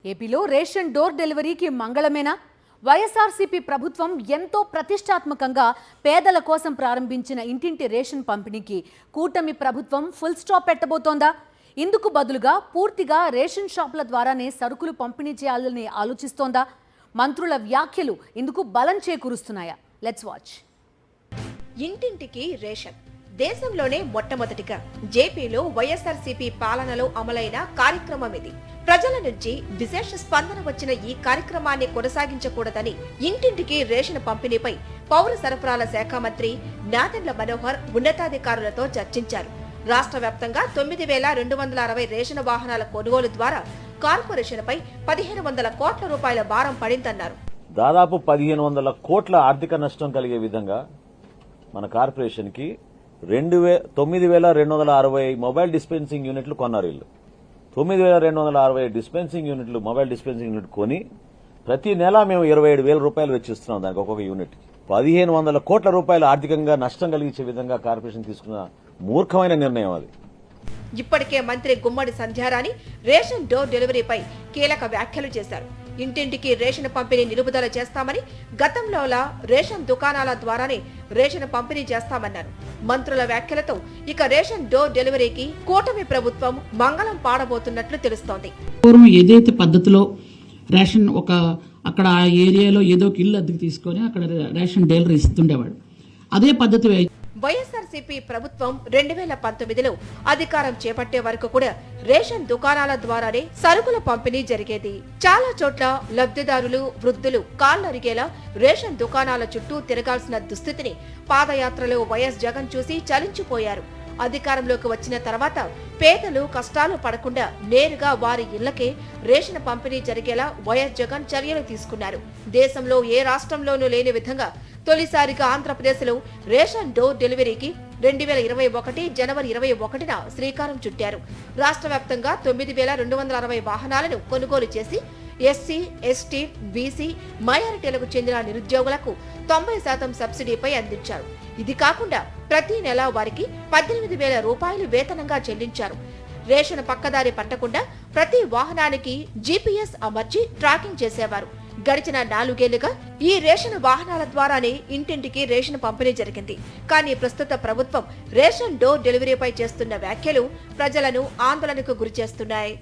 ఏపీలో ration door డెలివరీకి మంగళమేనా? వైఎస్ఆర్సీపీ ప్రభుత్వం ఎంతో ప్రతిష్టాత్మకంగా పేదల కోసం ప్రారంభించిన ఇంటింటి రేషన్ పంపిణీకి కూటమి ప్రభుత్వం ఫుల్ స్టాప్ పెట్టబోతోందా? ఇందుకు బదులుగా పూర్తిగా రేషన్ షాపుల ద్వారానే సరుకులు పంపిణీ చేయాలని ఆలోచిస్తోందా? మంత్రుల వ్యాఖ్యలు ఇందుకు బలం చేకూరుస్తున్నాయా? Let's watch. ఇంటింటికి రేషన్ దేశంలోనే మొట్టమొదటిగా జేపీలో వైఎస్ఆర్సీపీ పాలనలో అమలైన కార్యక్రమం ఇది. ప్రజల నుంచి విశేష స్పందన వచ్చిన ఈ కార్యక్రమాన్ని కొనసాగించకూడదని ఇంటింటికి రేషన్ పంపిణీపై పౌర సరఫరాల శాఖ మంత్రి నాదెండ్ల మనోహర్ ఉన్నతాధికారులతో చర్చించారు. రాష్ట్ర వ్యాప్తంగా 9,260 రేషన్ వాహనాల కొనుగోలు ద్వారా కార్పొరేషన్పై 1,500 కోట్ల రూపాయల భారం పడిందన్నారు. దాదాపు 1,500 కోట్ల ఆర్థిక నష్టం కలిగే విధంగా మన కార్పొరేషన్ కి 9,260 మొబైల్ డిస్పెన్సింగ్ యూనిట్లు కొన్నారు. వీళ్ళు 9,260 డిస్పెన్సింగ్ యూనిట్లు మొబైల్ డిస్పెన్సింగ్ యూనిట్ కొని ప్రతి నెల మేము 27,000 రూపాయలు వెచ్చిస్తున్నాం దానికి ఒక్కొక్క యూనిట్. 1,500 కోట్ల రూపాయలు ఆర్థికంగా నష్టం కలిగించే విధంగా కార్పొరేషన్ తీసుకున్న మూర్ఖమైన నిర్ణయం అది. ఇప్పటికే మంత్రి గుమ్మడి సంధ్యారాణి రేషన్ డోర్ డెలివరీపై కీలక వ్యాఖ్యలు చేశారు. ఇంటింటికి రేషన్ పంపిణీ నిలుపుదల చేస్తామని, గతంలోలా రేషన్ దుకాణాల ద్వారానే రేషన్ పంపిణీ చేస్తామన్నారు. మంత్రుల వ్యాఖ్యలతో ఇక రేషన్ డోర్ డెలివరీకి కూటమి ప్రభుత్వం మంగళం పాడబోతున్నట్లు తెలుస్తోంది. ఏదైతే పద్ధతిలో రేషన్ అక్కడ ఆ ఏరియాలో ఏదో ఒక ఇల్లు అద్దెకు తీసుకొని అక్కడ రేషన్ డెలివరీ ఇస్తుండేవాడు. అదే పద్ధతి వైఎస్ఆర్సీపీ ప్రభుత్వం 2019లో అధికారం చేపట్టే వరకు కూడా రేషన్ దుకాణాల ద్వారానే సరుకుల పంపిణీ జరిగేది. చాలా చోట్ల లబ్ధిదారులు, వృద్ధులు కాళ్లరిగేలా రేషన్ దుకాణాల చుట్టూ తిరగాల్సిన దుస్థితిని పాదయాత్రలో వైఎస్ జగన్ చూసి చలించిపోయారు. అధికారంలోకి వచ్చిన తర్వాత పేదలు కష్టాలు పడకుండా నేరుగా వారి ఇళ్లకే రేషన్ పంపిణీ జరిగేలా వైఎస్ జగన్ చర్యలు తీసుకున్నారు. దేశంలో ఏ రాష్ట్రంలోనూ లేని విధంగా తొలిసారిగా ఆంధ్రప్రదేశ్లో రేషన్ డోర్ డెలివరీకి 2021 జనవరి 21న శ్రీకారం చుట్టారు. రాష్ట్ర వ్యాప్తంగా 9,260 వాహనాలను కొనుగోలు చేసి ఎస్సీ, ఎస్టీ, బీసీ, మైనారిటీలకు చెందిన నిరుద్యోగులకు 90% సబ్సిడీపై అందించారు. ఇది కాకుండా ప్రతి నెల వారికి 18,000 రూపాయలు వేతనంగా చెల్లించారు. రేషన్ పక్కదారి పట్టకుండా ప్రతి వాహనానికి జీపీఎస్ అమర్చి ట్రాకింగ్ చేసేవారు. గడిచిన 4 ఏళ్లుగా ఈ రేషన్ వాహనాల ద్వారానే ఇంటింటికి రేషన్ పంపిణీ జరిగింది. కానీ ప్రస్తుత ప్రభుత్వం రేషన్ డోర్ డెలివరీపై చేస్తున్న వ్యాఖ్యలు ప్రజలను ఆందోళనకు గురిచేస్తున్నాయి.